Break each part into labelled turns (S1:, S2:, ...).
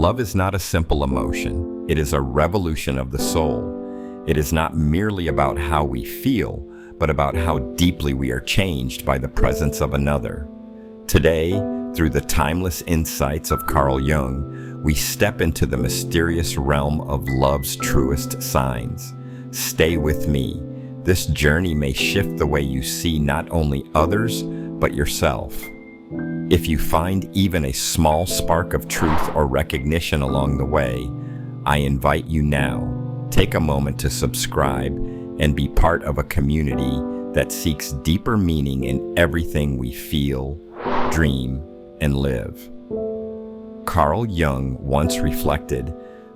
S1: Love is not a simple emotion. It is a revolution of the soul. It is not merely about how we feel, but about how deeply we are changed by the presence of another. Today, through the timeless insights of Carl Jung, we step into the mysterious realm of love's truest signs. Stay with me. This journey may shift the way you see not only others, but yourself. If you find even a small spark of truth or recognition along the way, I invite you now, take a moment to subscribe and be part of a community that seeks deeper meaning in everything we feel, dream, and live. Carl Jung once reflected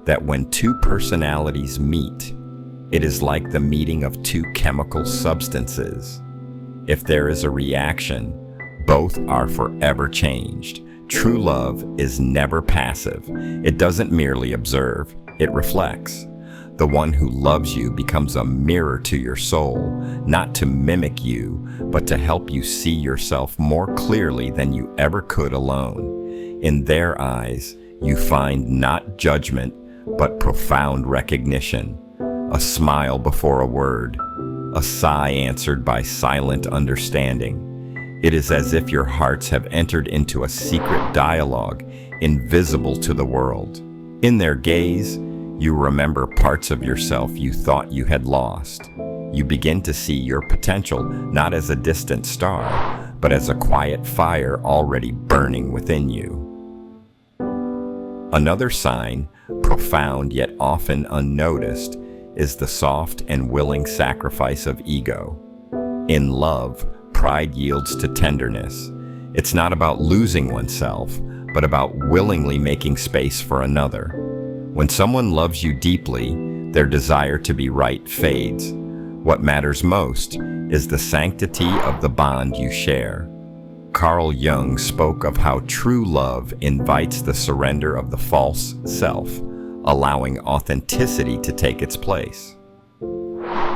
S1: that when two personalities meet, it is like the meeting of two chemical substances. If there is a reaction, both are forever changed. True love is never passive. It doesn't merely observe, it reflects. The one who loves you becomes a mirror to your soul, not to mimic you, but to help you see yourself more clearly than you ever could alone. In their eyes, you find not judgment, but profound recognition. A smile before a word, a sigh answered by silent understanding. It is as if your hearts have entered into a secret dialogue, invisible to the world. In their gaze, you remember parts of yourself you thought you had lost. You begin to see your potential not as a distant star, but as a quiet fire already burning within you. Another sign, profound yet often unnoticed, is the soft and willing sacrifice of ego. In love, pride yields to tenderness. It's not about losing oneself, but about willingly making space for another. When someone loves you deeply, their desire to be right fades. What matters most is the sanctity of the bond you share. Carl Jung spoke of how true love invites the surrender of the false self, allowing authenticity to take its place.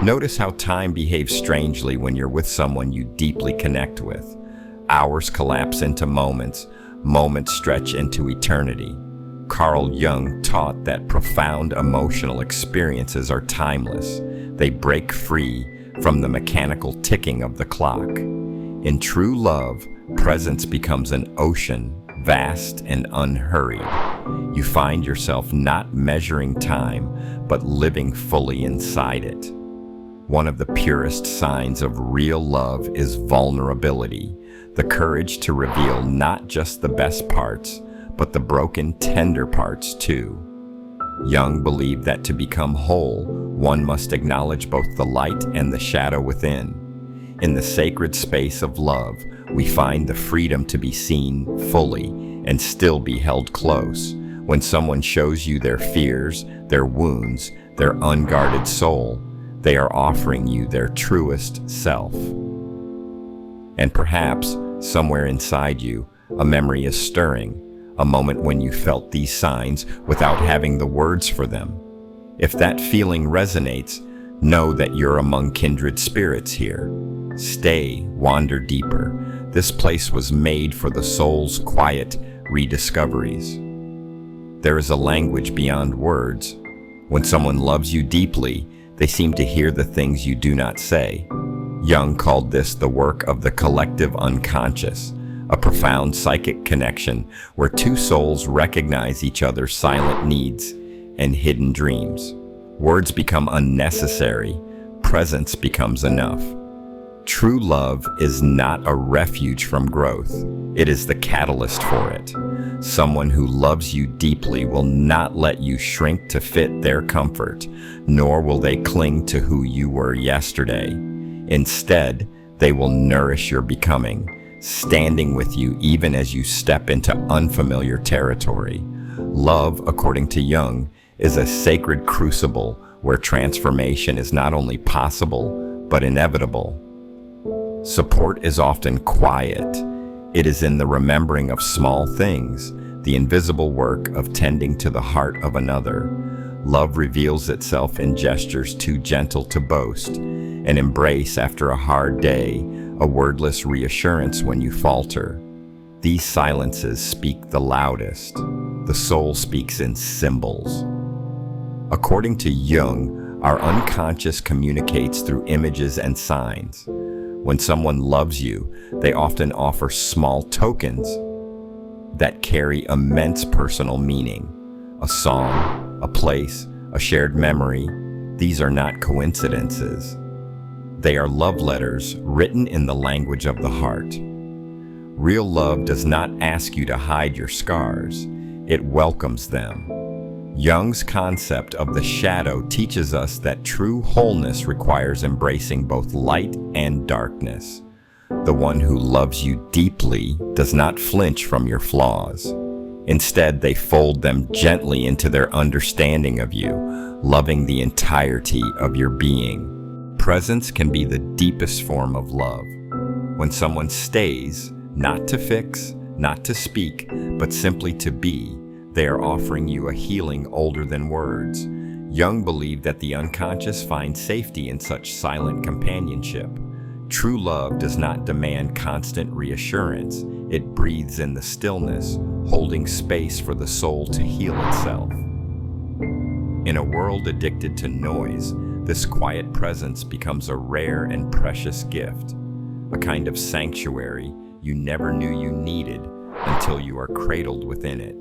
S1: Notice how time behaves strangely when you're with someone you deeply connect with. Hours collapse into moments, moments stretch into eternity. Carl Jung taught that profound emotional experiences are timeless. They break free from the mechanical ticking of the clock. In true love, presence becomes an ocean, vast and unhurried. You find yourself not measuring time, but living fully inside it. One of the purest signs of real love is vulnerability, the courage to reveal not just the best parts, but the broken, tender parts too. Jung believed that to become whole, one must acknowledge both the light and the shadow within. In the sacred space of love, we find the freedom to be seen fully and still be held close. When someone shows you their fears, their wounds, their unguarded soul, they are offering you their truest self. And perhaps, somewhere inside you, a memory is stirring, a moment when you felt these signs without having the words for them. If that feeling resonates, know that you're among kindred spirits here. Stay, wander deeper. This place was made for the soul's quiet rediscoveries. There is a language beyond words. When someone loves you deeply, they seem to hear the things you do not say. Jung called this the work of the collective unconscious, a profound psychic connection where two souls recognize each other's silent needs and hidden dreams. Words become unnecessary, presence becomes enough. True love is not a refuge from growth, it is the catalyst for it. Someone who loves you deeply will not let you shrink to fit their comfort, nor will they cling to who you were yesterday. Instead, they will nourish your becoming, standing with you even as you step into unfamiliar territory. Love, according to Jung, is a sacred crucible where transformation is not only possible, but inevitable. Support is often quiet. It is in the remembering of small things, the invisible work of tending to the heart of another. Love reveals itself in gestures too gentle to boast, an embrace after a hard day, a wordless reassurance when you falter. These silences speak the loudest. The soul speaks in symbols. According to Jung, our unconscious communicates through images and signs. When someone loves you, they often offer small tokens that carry immense personal meaning. A song, a place, a shared memory. These are not coincidences. They are love letters written in the language of the heart. Real love does not ask you to hide your scars. It welcomes them. Jung's concept of the shadow teaches us that true wholeness requires embracing both light and darkness. The one who loves you deeply does not flinch from your flaws. Instead, they fold them gently into their understanding of you, loving the entirety of your being. Presence can be the deepest form of love. When someone stays, not to fix, not to speak, but simply to be, they are offering you a healing older than words. Jung believed that the unconscious finds safety in such silent companionship. True love does not demand constant reassurance. It breathes in the stillness, holding space for the soul to heal itself. In a world addicted to noise, this quiet presence becomes a rare and precious gift, a kind of sanctuary you never knew you needed until you are cradled within it.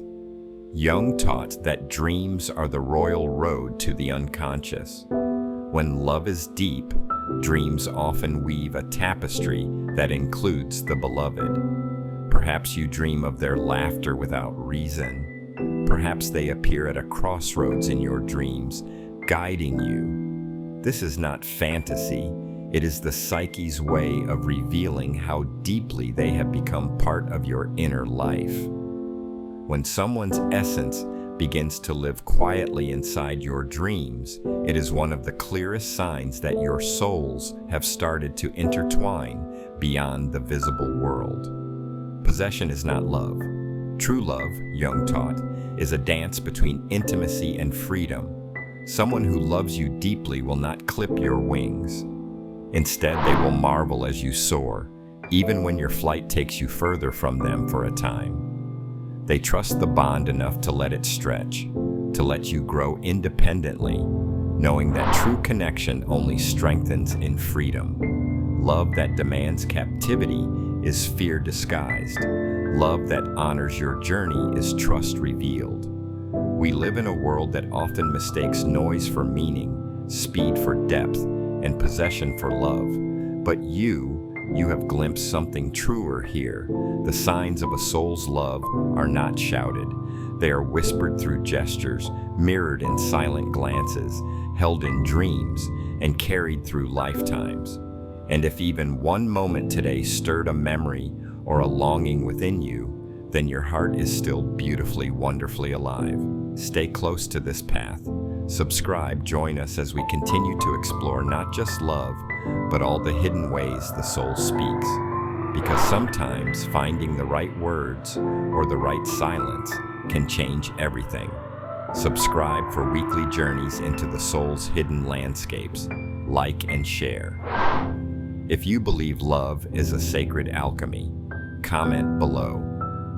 S1: Jung taught that dreams are the royal road to the unconscious. When love is deep, dreams often weave a tapestry that includes the beloved. Perhaps you dream of their laughter without reason. Perhaps they appear at a crossroads in your dreams, guiding you. This is not fantasy. It is the psyche's way of revealing how deeply they have become part of your inner life. When someone's essence begins to live quietly inside your dreams, it is one of the clearest signs that your souls have started to intertwine beyond the visible world. Possession is not love. True love, Jung taught, is a dance between intimacy and freedom. Someone who loves you deeply will not clip your wings. Instead, they will marvel as you soar, even when your flight takes you further from them for a time. They trust the bond enough to let it stretch, to let you grow independently, knowing that true connection only strengthens in freedom. Love that demands captivity is fear disguised. Love that honors your journey is trust revealed. We live in a world that often mistakes noise for meaning, speed for depth, and possession for love. But you have glimpsed something truer here. The signs of a soul's love are not shouted. They are whispered through gestures, mirrored in silent glances, held in dreams, and carried through lifetimes. And if even one moment today stirred a memory or a longing within you, then your heart is still beautifully, wonderfully alive. Stay close to this path. Subscribe, join us as we continue to explore not just love, but all the hidden ways the soul speaks. Because sometimes finding the right words or the right silence can change everything. Subscribe for weekly journeys into the soul's hidden landscapes. Like and share. If you believe love is a sacred alchemy, comment below.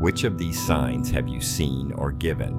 S1: Which of these signs have you seen or given?